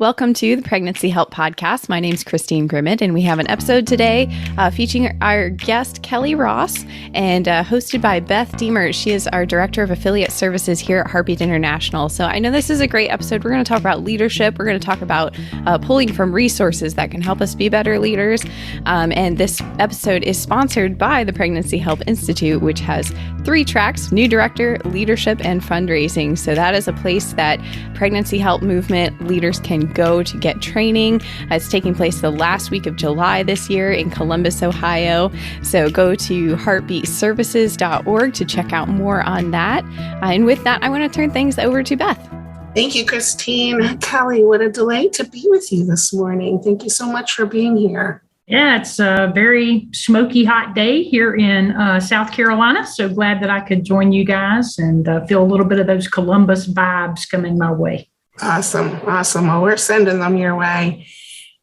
Welcome to the Pregnancy Help Podcast. My name's Christine Grimmett, and we have an episode today featuring our guest, Kelly Ross, and hosted by Beth Diemert. She is our Director of Affiliate Services here at Heartbeat International. So I know this is a great episode. We're going to talk about leadership. We're going to talk about pulling from resources that can help us be better leaders. And this episode is sponsored by the Pregnancy Help Institute, which has 3 tracks: new director, leadership, and fundraising. So that is a place that Pregnancy Help movement leaders can go to get training. It's taking place the last week of July this year in Columbus, Ohio. So go to heartbeatservices.org to check out more on that. And with that, I want to turn things over to Beth. Thank you, Christine. Kelly, what a delight to be with you this morning. Thank you so much for being here. Yeah, it's a very smoky hot day here in South Carolina. So glad that I could join you guys and feel a little bit of those Columbus vibes coming my way. Awesome. Well, we're sending them your way.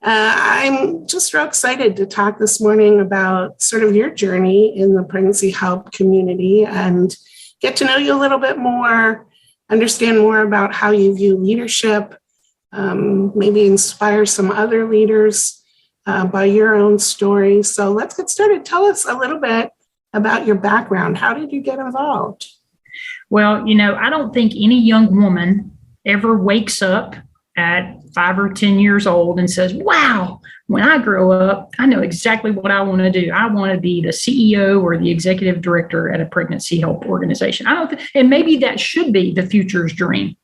I'm just real excited to talk this morning about sort of your journey in the pregnancy help community and get to know you a little bit more, understand more about how you view leadership, maybe inspire some other leaders by your own story. So let's get started. Tell us a little bit about your background. How did you get involved? Well, I don't think any young woman ever wakes up at 5 or 10 years old and says, wow, when I grow up, I know exactly what I want to do. I want to be the CEO or the executive director at a pregnancy help organization. And maybe that should be the future's dream.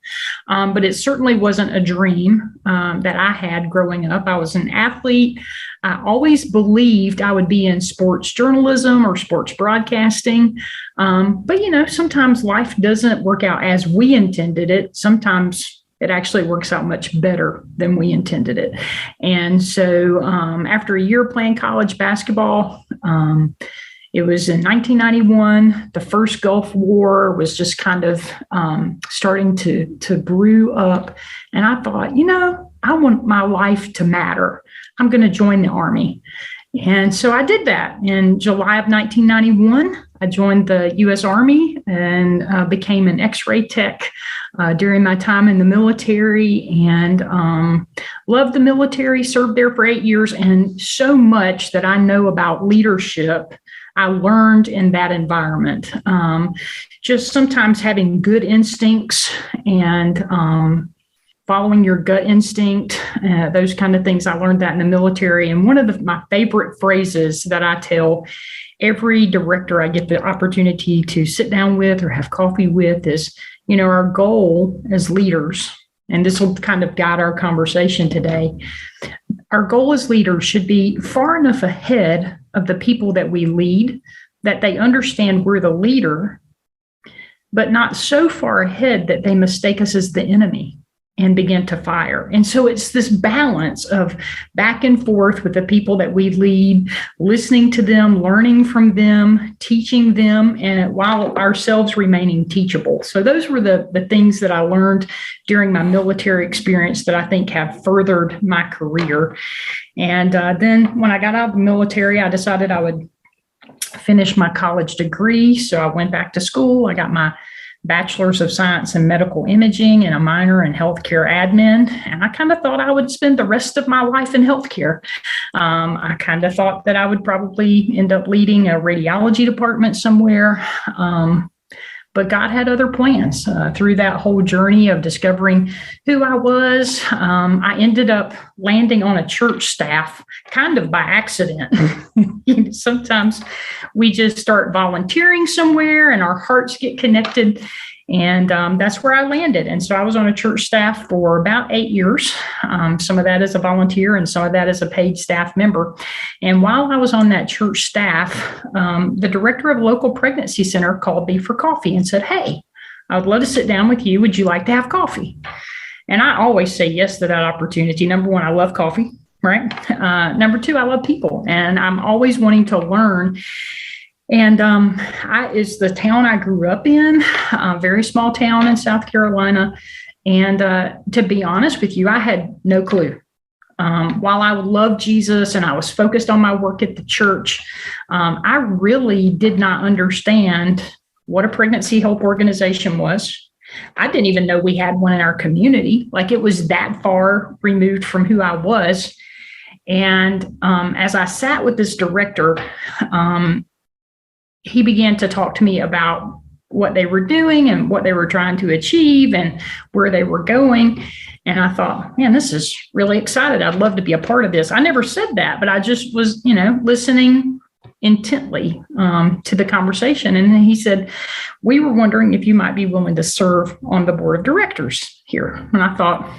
But it certainly wasn't a dream that I had growing up. I was an athlete. I always believed I would be in sports journalism or sports broadcasting. But sometimes life doesn't work out as we intended it. Sometimes it actually works out much better than we intended it. And so after a year playing college basketball, it was in 1991, the first Gulf War was just kind of starting to brew up. And I thought, I want my life to matter. I'm going to join the Army. And so I did that. In July of 1991, I joined the U.S. Army and became an X-ray tech during my time in the military, and loved the military, served there for 8 years, and so much that I know about leadership I learned in that environment. Just sometimes having good instincts and following your gut instinct, those kind of things. I learned that in the military. And one of my favorite phrases that I tell every director I get the opportunity to sit down with or have coffee with is, our goal as leaders, and this will kind of guide our conversation today. Our goal as leaders should be far enough ahead of the people that we lead that they understand we're the leader, but not so far ahead that they mistake us as the enemy and begin to fire. And so it's this balance of back and forth with the people that we lead, listening to them, learning from them, teaching them, and while ourselves remaining teachable. So those were the things that I learned during my military experience that I think have furthered my career. And then when I got out of the military, I decided I would finish my college degree. So I went back to school. I got my Bachelor's of Science in Medical Imaging and a minor in Healthcare Admin. And I kind of thought I would spend the rest of my life in healthcare. I kind of thought that I would probably end up leading a radiology department somewhere. But God had other plans through that whole journey of discovering who I was. I ended up landing on a church staff kind of by accident. Sometimes we just start volunteering somewhere and our hearts get connected. And that's where I landed. And so I was on a church staff for about 8 years. Some of that as a volunteer and some of that as a paid staff member. And while I was on that church staff, the director of a local pregnancy center called me for coffee and said, hey, I would love to sit down with you. Would you like to have coffee? And I always say yes to that opportunity. Number one, I love coffee, right? Number two, I love people. And I'm always wanting to learn. And it's the town I grew up in, a very small town in South Carolina. And to be honest with you, I had no clue. While I love Jesus and I was focused on my work at the church, I really did not understand what a pregnancy help organization was. I didn't even know we had one in our community. Like, it was that far removed from who I was. And as I sat with this director, he began to talk to me about what they were doing and what they were trying to achieve and where they were going. And I thought, man, this is really excited. I'd love to be a part of this. I never said that, but I just was, listening intently to the conversation. And then he said, we were wondering if you might be willing to serve on the board of directors here. And I thought,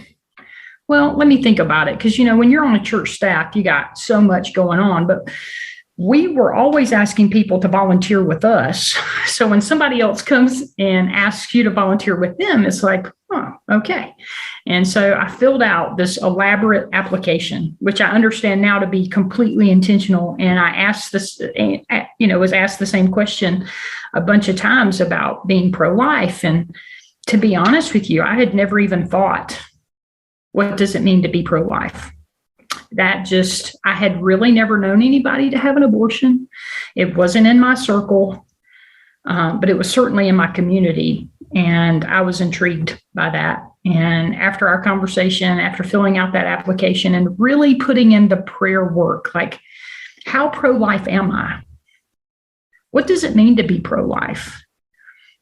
well, let me think about it. Because, when you're on a church staff, you got so much going on. But we were always asking people to volunteer with us. So when somebody else comes and asks you to volunteer with them, it's like, oh, okay. And so I filled out this elaborate application, which I understand now to be completely intentional. And I asked this, was asked the same question a bunch of times about being pro-life. And to be honest with you, I had never even thought, what does it mean to be pro-life? I had really never known anybody to have an abortion. It wasn't in my circle, but it was certainly in my community. And I was intrigued by that. And after our conversation, after filling out that application and really putting in the prayer work, like, how pro-life am I? What does it mean to be pro-life?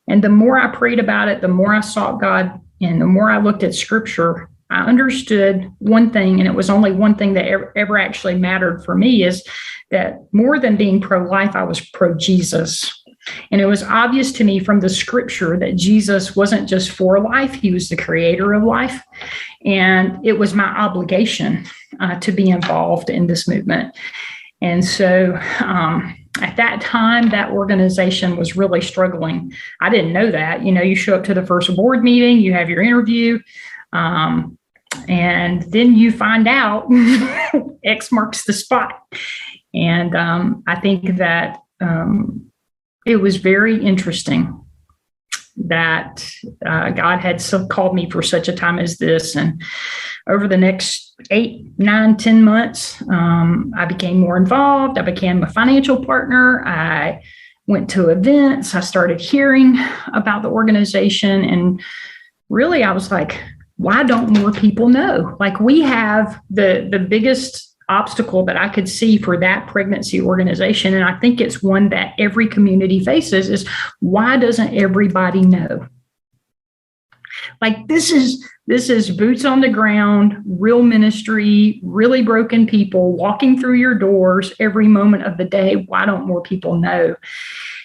And the more I prayed about it, the more I sought God, and the more I looked at scripture, I understood one thing, and it was only one thing that ever actually mattered for me, is that more than being pro-life, I was pro-Jesus. And it was obvious to me from the scripture that Jesus wasn't just for life, he was the creator of life. And it was my obligation to be involved in this movement. And so at that time, that organization was really struggling. I didn't know that. You show up to the first board meeting, you have your interview, and then you find out X marks the spot. And I think that it was very interesting that God had called me for such a time as this. And over the next 8, 9, 10 months, I became more involved. I became a financial partner. I went to events. I started hearing about the organization. And really, I was like, why don't more people know? Like, we have the biggest obstacle that I could see for that pregnancy organization, and I think it's one that every community faces, is why doesn't everybody know? Like, this is boots on the ground, real ministry, really broken people walking through your doors every moment of the day. Why don't more people know?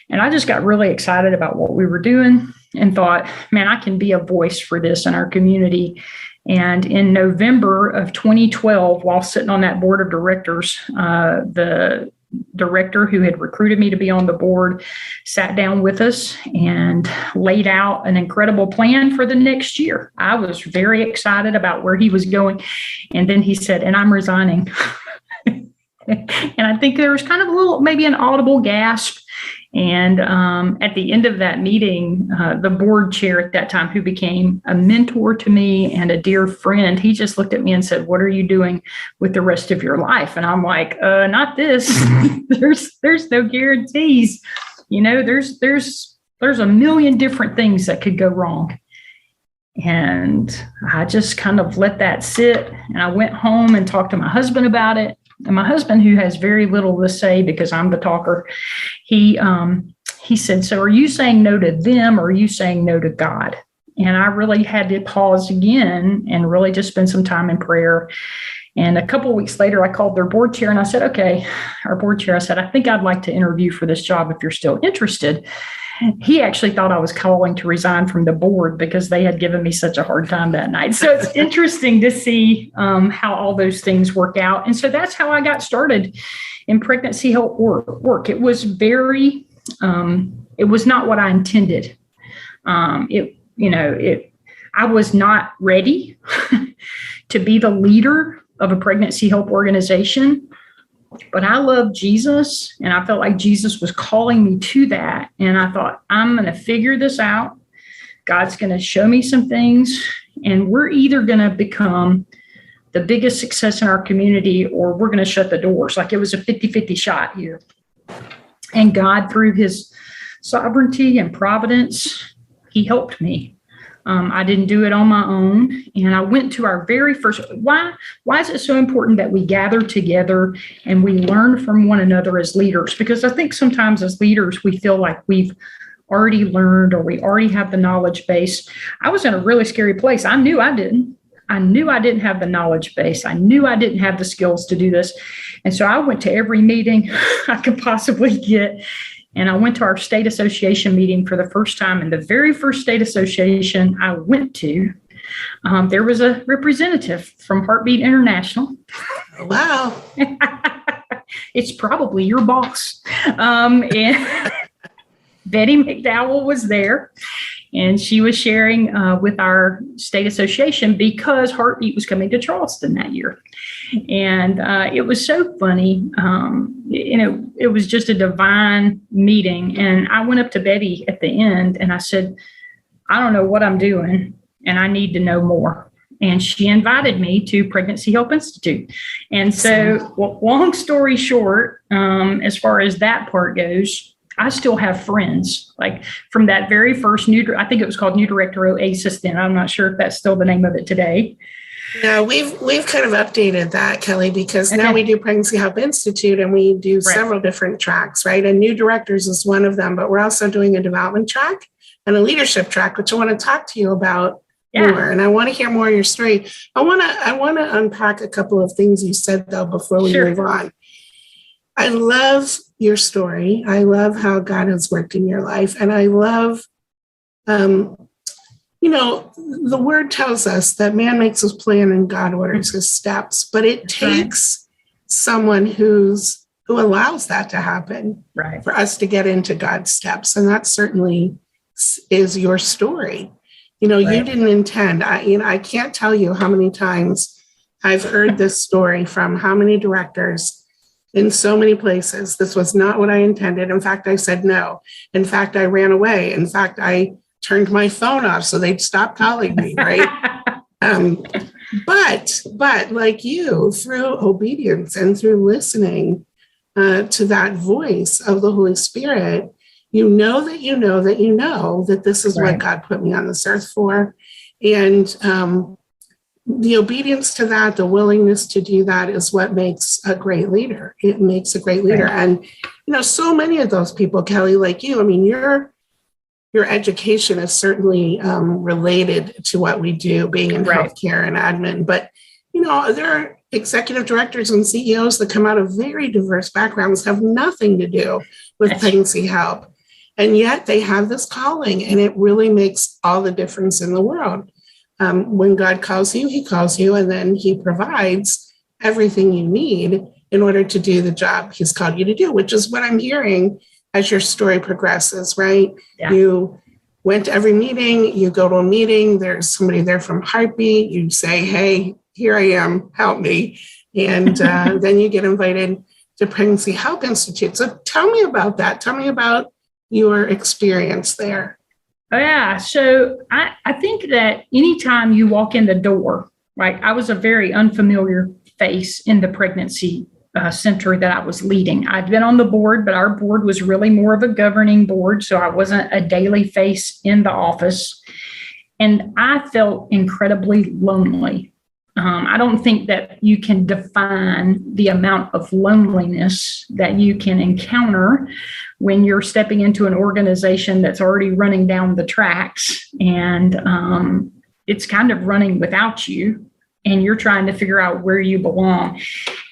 And I just got really excited about what we were doing and thought, man, I can be a voice for this in our community. And in November of 2012, while sitting on that board of directors, the director who had recruited me to be on the board sat down with us and laid out an incredible plan for the next year. I was very excited about where he was going. And then he said, and I'm resigning. And I think there was kind of maybe an audible gasp. And at the end of that meeting, the board chair at that time, who became a mentor to me and a dear friend, he just looked at me and said, what are you doing with the rest of your life? And I'm like, not this. There's no guarantees. There's a million different things that could go wrong. And I just kind of let that sit. And I went home and talked to my husband about it. And my husband, who has very little to say because I'm the talker, he said, so are you saying no to them, or are you saying no to God? And I really had to pause again and really just spend some time in prayer. And a couple of weeks later, I called their board chair and I said, okay, our board chair, I said, I think I'd like to interview for this job if you're still interested. He actually thought I was calling to resign from the board because they had given me such a hard time that night. So it's interesting to see how all those things work out. And so that's how I got started in pregnancy help work. It was it was not what I intended. I was not ready to be the leader of a pregnancy help organization. But I love Jesus, and I felt like Jesus was calling me to that. And I thought, I'm going to figure this out. God's going to show me some things, and we're either going to become the biggest success in our community, or we're going to shut the doors. Like, it was a 50-50 shot here. And God, through his sovereignty and providence, he helped me. I didn't do it on my own. And I went to our very first, why is it so important that we gather together and we learn from one another as leaders? Because I think sometimes as leaders, we feel like we've already learned or we already have the knowledge base. I was in a really scary place. I knew I didn't. I knew I didn't have the knowledge base. I knew I didn't have the skills to do this. And so I went to every meeting I could possibly get. And I went to our state association meeting for the first time. And the very first state association I went to, there was a representative from Heartbeat International. Wow. It's probably your boss. And Betty McDowell was there. And she was sharing with our state association because Heartbeat was coming to Charleston that year. And it was so funny. It was just a divine meeting. And I went up to Betty at the end and I said, I don't know what I'm doing and I need to know more. And she invited me to Pregnancy Help Institute. And so, long story short, as far as that part goes, I still have friends like from that very first I think it was called New Director Oasis then. I'm not sure if that's still the name of it today. Yeah, we've kind of updated that, Kelly, because now we do Pregnancy Help Institute and we do several different tracks, right? And New Directors is one of them, but we're also doing a development track and a leadership track, which I want to talk to you about more. And I want to hear more of your story. I want to unpack a couple of things you said though before we move on. I love your story. I love how God has worked in your life. And I love, the word tells us that man makes his plan and God orders his steps, but it takes someone who allows that to happen for us to get into God's steps. And that certainly is your story. You didn't intend. I can't tell you how many times I've heard this story from how many directors in so many places. This was not what I intended. In fact, I said no. In fact, I ran away. In fact, I turned my phone off so they'd stop calling me, right? But like you, through obedience and through listening to that voice of the Holy Spirit, that this is what God put me on this earth for. And the obedience to that, the willingness to do that is what makes a great leader. It makes a great leader. And, so many of those people, Kelly, like you, your education is certainly related to what we do, being in healthcare and admin. But, there are executive directors and CEOs that come out of very diverse backgrounds, have nothing to do with pregnancy help. And yet they have this calling, and it really makes all the difference in the world. When God calls you, he calls you, and then he provides everything you need in order to do the job he's called you to do, which is what I'm hearing as your story progresses, right? Yeah. You went to every meeting, you go to a meeting, there's somebody there from Heartbeat, you say, hey, here I am, help me. And then you get invited to Pregnancy Help Institute. So tell me about that. Tell me about your experience there. Oh, yeah. So I think that anytime you walk in the door, right, I was a very unfamiliar face in the pregnancy center that I was leading. I'd been on the board, but our board was really more of a governing board. So I wasn't a daily face in the office. And I felt incredibly lonely. I don't think that you can define the amount of loneliness that you can encounter when you're stepping into an organization that's already running down the tracks and it's kind of running without you and you're trying to figure out where you belong.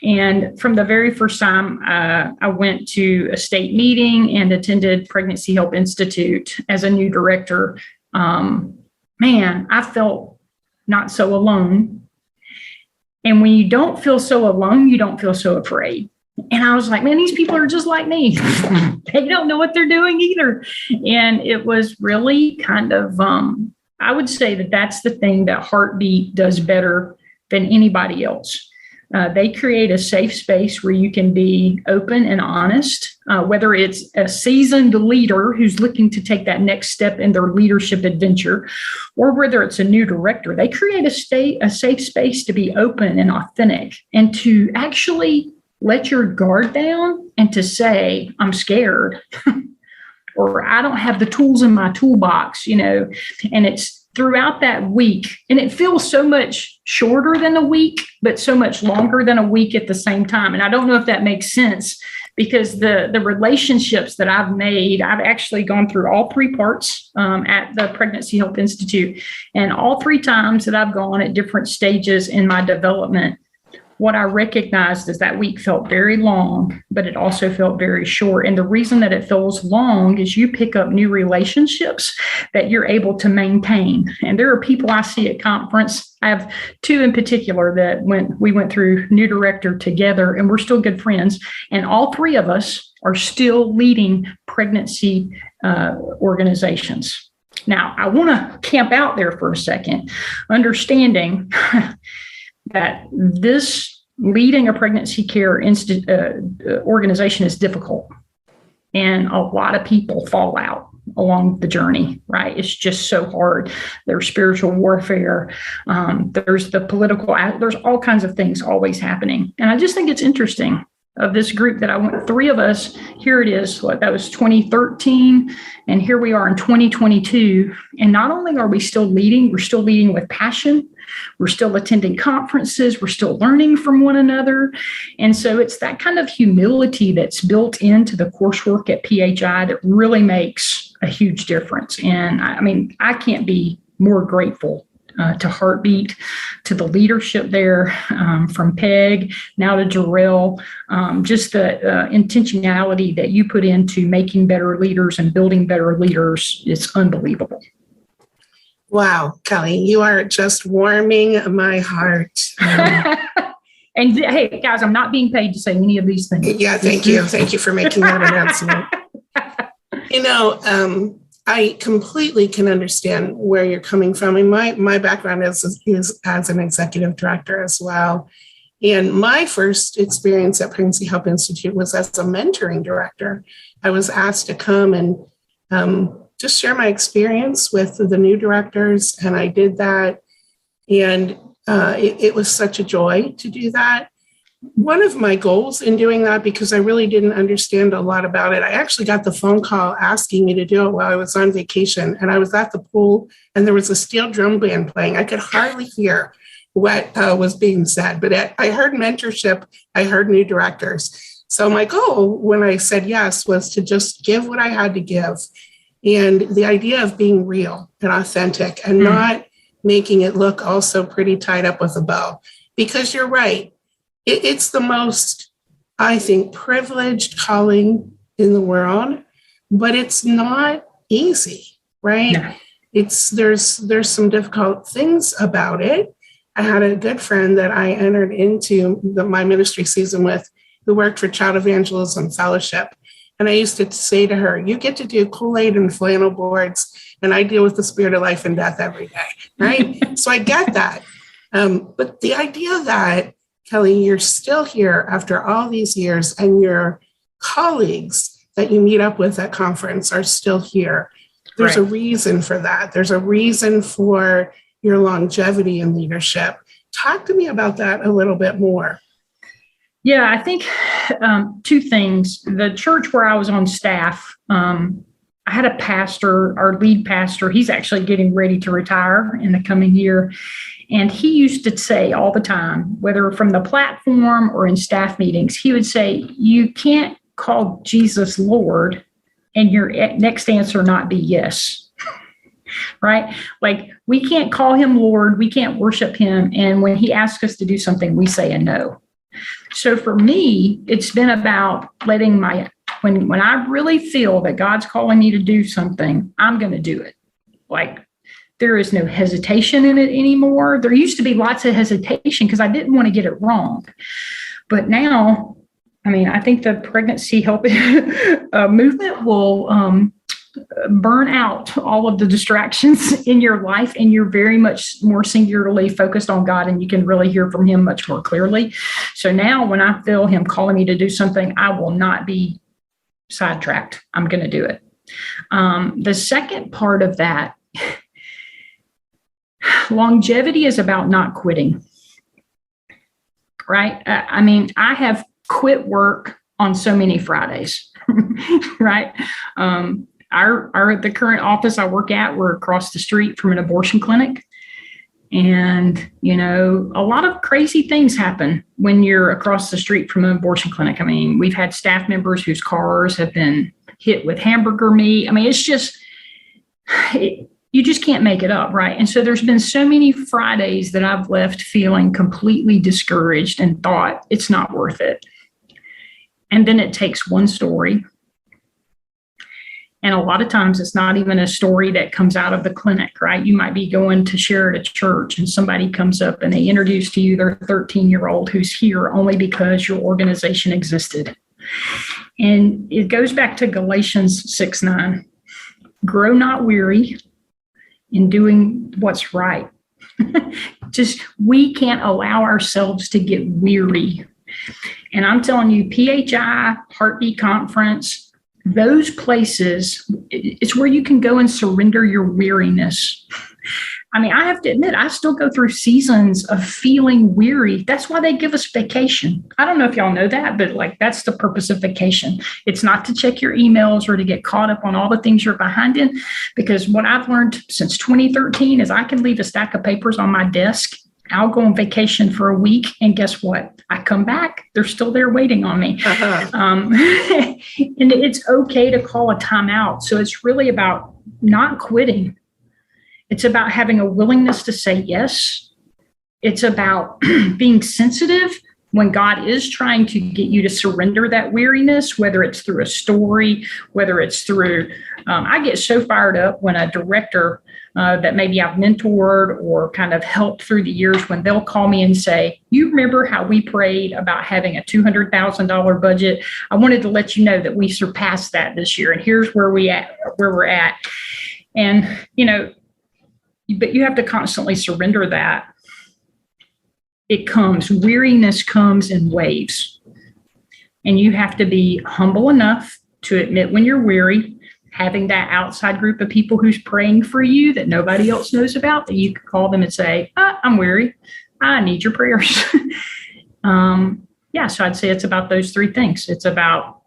And from the very first time I went to a state meeting and attended Pregnancy Help Institute as a new director, I felt not so alone. And when you don't feel so alone, you don't feel so afraid. And I was like, man, these people are just like me. They don't know what they're doing either. And it was really kind of, I would say that that's the thing that Heartbeat does better than anybody else. They create a safe space where you can be open and honest, whether it's a seasoned leader who's looking to take that next step in their leadership adventure, or whether it's a new director. They create a safe space to be open and authentic and to actually let your guard down and to say, I'm scared, or I don't have the tools in my toolbox, and it's throughout that week, and it feels so much shorter than a week, but so much longer than a week at the same time. And I don't know if that makes sense, because the relationships that I've made, I've actually gone through all three parts at the Pregnancy Help Institute. And all three times that I've gone at different stages in my development, what I recognized is that week felt very long, but it also felt very short. And the reason that it feels long is you pick up new relationships that you're able to maintain. And there are people I see at conference. I have two in particular that we went through new director together, and we're still good friends. And all three of us are still leading pregnancy organizations. Now, I want to camp out there for a second, understanding that this leading a pregnancy care organization is difficult, and a lot of people fall out along the journey, right? It's just so hard. There's spiritual warfare. There's the political, there's all kinds of things always happening. And I just think it's interesting of this group that I went, three of us, here it is, that was 2013, and here we are in 2022. And not only are we still leading, we're still leading with passion. We're still attending conferences. We're still learning from one another. And so it's that kind of humility that's built into the coursework at PHI that really makes a huge difference. And I mean, I can't be more grateful to Heartbeat, to the leadership there, from Peg, now to Jarrell, just the intentionality that you put into making better leaders and building better leaders is unbelievable. Wow, Kelly, you are just warming my heart. And hey, guys, I'm not being paid to say any of these things. Yeah, thank you. Thank you for making that announcement. I completely can understand where you're coming from. And my background is as an executive director as well. And my first experience at Pregnancy Help Institute was as a mentoring director. I was asked to come and just share my experience with the new directors. And I did that. And it was such a joy to do that. One of my goals in doing that, because I really didn't understand a lot about it, I actually got the phone call asking me to do it while I was on vacation. And I was at the pool and there was a steel drum band playing. I could hardly hear what was being said, but I heard mentorship. I heard new directors. So my goal when I said yes was to just give what I had to give. And the idea of being real and authentic and not making it look also pretty tied up with a bow, because you're right. It's the most, I think, privileged calling in the world, but it's not easy, right? No. There's some difficult things about it. I had a good friend that I entered into my ministry season with, who worked for Child Evangelism Fellowship. And I used to say to her, you get to do Kool-Aid and flannel boards, and I deal with the spirit of life and death every day, right? So I get that. But the idea that, Kelly, you're still here after all these years, and your colleagues that you meet up with at conference are still here. There's a reason for that. There's a reason for your longevity in leadership. Talk to me about that a little bit more. Yeah, I think two things. The church where I was on staff, I had a pastor, our lead pastor. He's actually getting ready to retire in the coming year. And he used to say all the time, whether from the platform or in staff meetings, he would say, you can't call Jesus Lord and your next answer not be yes. Right? Like, we can't call him Lord. We can't worship him. And when he asks us to do something, we say a no. So for me, it's been about letting when I really feel that God's calling me to do something, I'm going to do it. Like, there is no hesitation in it anymore. There used to be lots of hesitation because I didn't want to get it wrong. But now, I mean, I think the pregnancy help movement will burn out all of the distractions in your life, and you're very much more singularly focused on God, and you can really hear from him much more clearly. So now when I feel him calling me to do something, I will not be sidetracked. I'm going to do it. The second part of that, longevity is about not quitting, right? I mean, I have quit work on so many Fridays, right? the current office I work at, we're across the street from an abortion clinic. And, a lot of crazy things happen when you're across the street from an abortion clinic. I mean, we've had staff members whose cars have been hit with hamburger meat. I mean, it's just, you just can't make it up, right? And so there's been so many Fridays that I've left feeling completely discouraged and thought it's not worth it. And then it takes one story. And a lot of times it's not even a story that comes out of the clinic, right? You might be going to share at a church and somebody comes up and they introduce to you their 13-year-old who's here only because your organization existed. And it goes back to Galatians 6:9. Grow not weary in doing what's right. We can't allow ourselves to get weary. And I'm telling you, PHI, Heartbeat Conference, those places, it's where you can go and surrender your weariness. I mean, I have to admit, I still go through seasons of feeling weary. That's why they give us vacation. I don't know if y'all know that, but that's the purpose of vacation. It's not to check your emails or to get caught up on all the things you're behind in, because what I've learned since 2013 is I can leave a stack of papers on my desk. I'll go on vacation for a week, and guess what? I come back, they're still there waiting on me. And it's okay to call a timeout. So it's really about not quitting. It's about having a willingness to say yes. It's about being sensitive when God is trying to get you to surrender that weariness, whether it's through a story, whether it's through, I get so fired up when a director that maybe I've mentored or kind of helped through the years, when they'll call me and say, you remember how we prayed about having a $200,000 budget? I wanted to let you know that we surpassed that this year, and here's where we're at. And, but you have to constantly surrender that. Weariness comes in waves, and you have to be humble enough to admit when you're weary, having that outside group of people who's praying for you that nobody else knows about, that you can call them and say, I'm weary. I need your prayers. So I'd say it's about those three things. It's about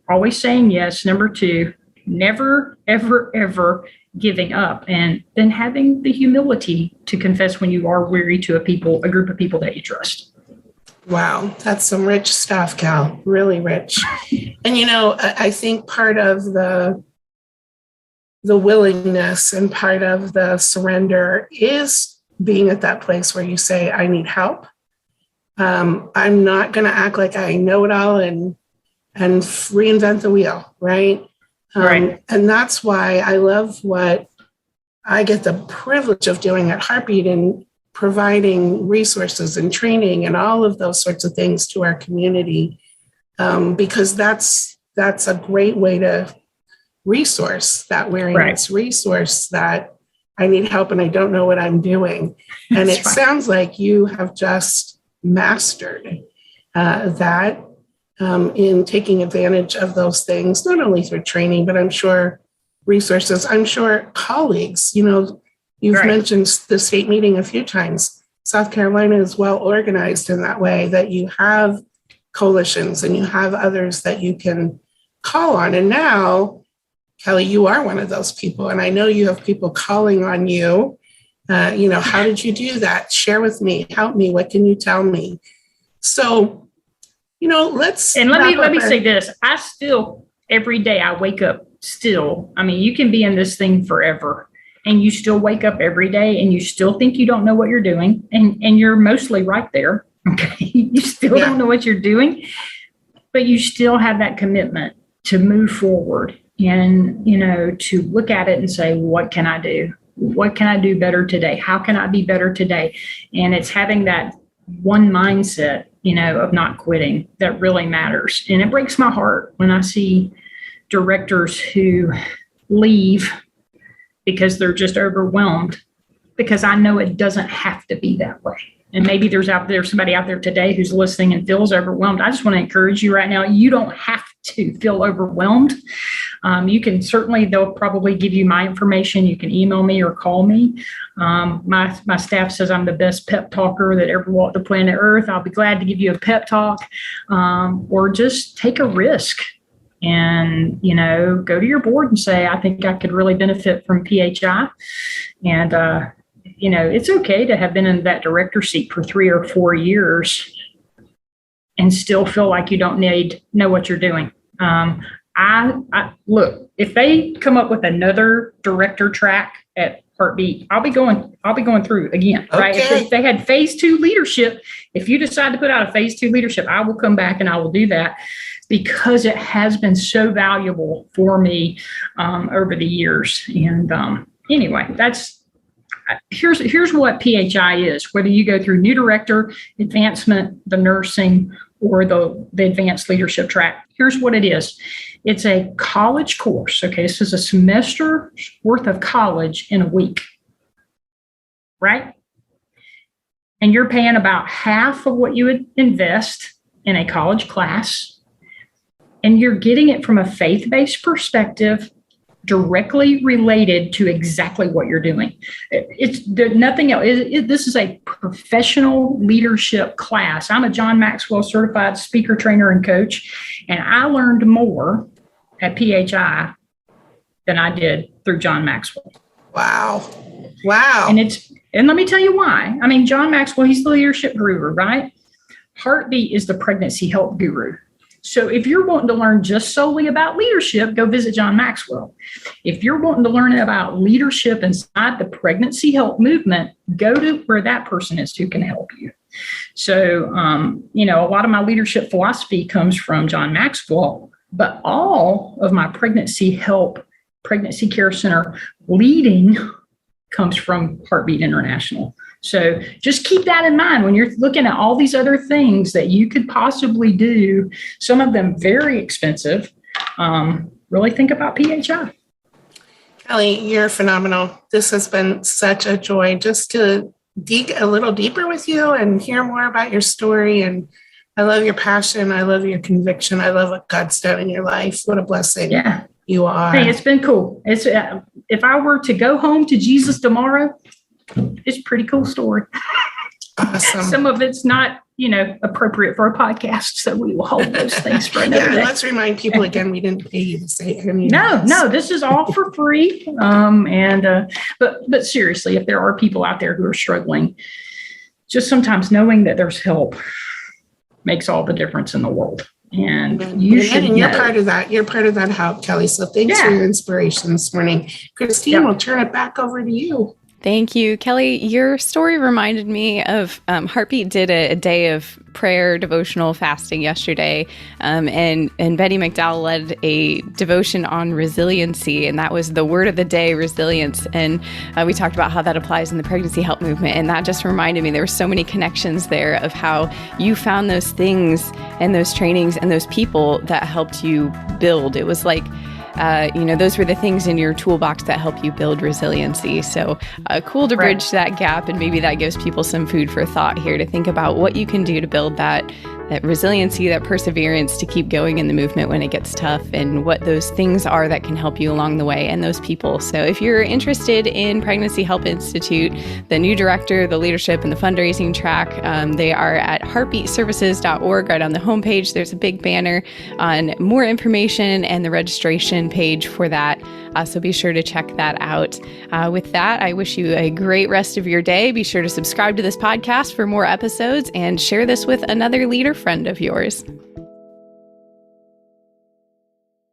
always saying yes. Number two, never, ever, ever giving up, and then having the humility to confess when you are weary to a group of people that you trust. Wow, that's some rich stuff, Cal, really rich. And, I think part of the willingness and part of the surrender is being at that place where you say, I need help. I'm not going to act like I know it all and reinvent the wheel, right? Right. And that's why I love what I get the privilege of doing at Heartbeat and providing resources and training and all of those sorts of things to our community, because that's a great way to resource that weariness, resource that I need help and I don't know what I'm doing. And it sounds like you have just mastered that in taking advantage of those things, not only through training, but I'm sure resources, I'm sure colleagues, you've mentioned the state meeting a few times. South Carolina is well organized in that way, that you have coalitions and you have others that you can call on. And now, Kelly, you are one of those people. And I know you have people calling on you. How did you do that? Share with me, help me. What can you tell me? So, let me say this. I still, every day I wake up still. I mean, you can be in this thing forever, and you still wake up every day and you still think you don't know what you're doing. And you're mostly right there. Okay. You still don't know what you're doing, but you still have that commitment to move forward and, to look at it and say, what can I do? What can I do better today? How can I be better today? And it's having that one mindset, of not quitting that really matters. And it breaks my heart when I see directors who leave because they're just overwhelmed, because I know it doesn't have to be that way. And maybe there's somebody out there today who's listening and feels overwhelmed. I just want to encourage you right now. You don't have to feel overwhelmed. You can certainly, they'll probably give you my information. You can email me or call me. My staff says I'm the best pep talker that ever walked the planet Earth. I'll be glad to give you a pep talk, or just take a risk. and, go to your board and say, I think I could really benefit from PHI. And, it's okay to have been in that director seat for 3 or 4 years and still feel like you don't know what you're doing. I look, if they come up with another director track at Heartbeat, I'll be going through again, right? Okay. If they had phase 2 leadership, if you decide to put out a phase 2 leadership, I will come back and I will do that, because it has been so valuable for me over the years. And anyway, here's what PHI is. Whether you go through new director, advancement, the nursing, or the advanced leadership track, here's what it is. It's a college course. Okay, this is a semester worth of college in a week, right? And you're paying about half of what you would invest in a college class. And you're getting it from a faith-based perspective, directly related to exactly what you're doing. It's nothing else. This is a professional leadership class. I'm a John Maxwell certified speaker, trainer, and coach, and I learned more at PHI than I did through John Maxwell. Wow. And let me tell you why. I mean, John Maxwell, he's the leadership guru, right? Heartbeat is the pregnancy help guru. So if you're wanting to learn just solely about leadership, go visit John Maxwell. If you're wanting to learn about leadership inside the pregnancy help movement, go to where that person is who can help you. So, a lot of my leadership philosophy comes from John Maxwell, but all of my pregnancy help, pregnancy care center leading comes from Heartbeat International. So just keep that in mind when you're looking at all these other things that you could possibly do, some of them very expensive. Really think about PHI. Kelly, you're phenomenal. This has been such a joy just to dig a little deeper with you and hear more about your story. And I love your passion. I love your conviction. I love what God's done in your life. What a blessing you are. Hey, it's been cool. It's if I were to go home to Jesus tomorrow, it's a pretty cool story. Awesome. Some of it's not, appropriate for a podcast, so we will hold those things for another day. Let's remind people again, we didn't pay you to say any. No, this is all for free. But seriously, if there are people out there who are struggling, just sometimes knowing that there's help makes all the difference in the world. And you're part of that. You're part of that help, Kelly. So thanks for your inspiration this morning. Christine, we'll turn it back over to you. Thank you, Kelly. Your story reminded me of Heartbeat did a day of prayer, devotional, fasting yesterday, and Betty McDowell led a devotion on resiliency, and that was the word of the day, resilience. And we talked about how that applies in the pregnancy help movement, and that just reminded me there were so many connections there of how you found those things and those trainings and those people that helped you build. It was like those were the things in your toolbox that help you build resiliency. So cool to bridge that gap, and maybe that gives people some food for thought here to think about what you can do to build that resiliency, that perseverance to keep going in the movement when it gets tough, and what those things are that can help you along the way, and those people. So if you're interested in Pregnancy Help Institute, the new director, the leadership, and the fundraising track, they are at heartbeatservices.org. Right on the homepage, there's a big banner on more information and the registration page for that. So be sure to check that out. With that, I wish you a great rest of your day. Be sure to subscribe to this podcast for more episodes and share this with another leader friend of yours.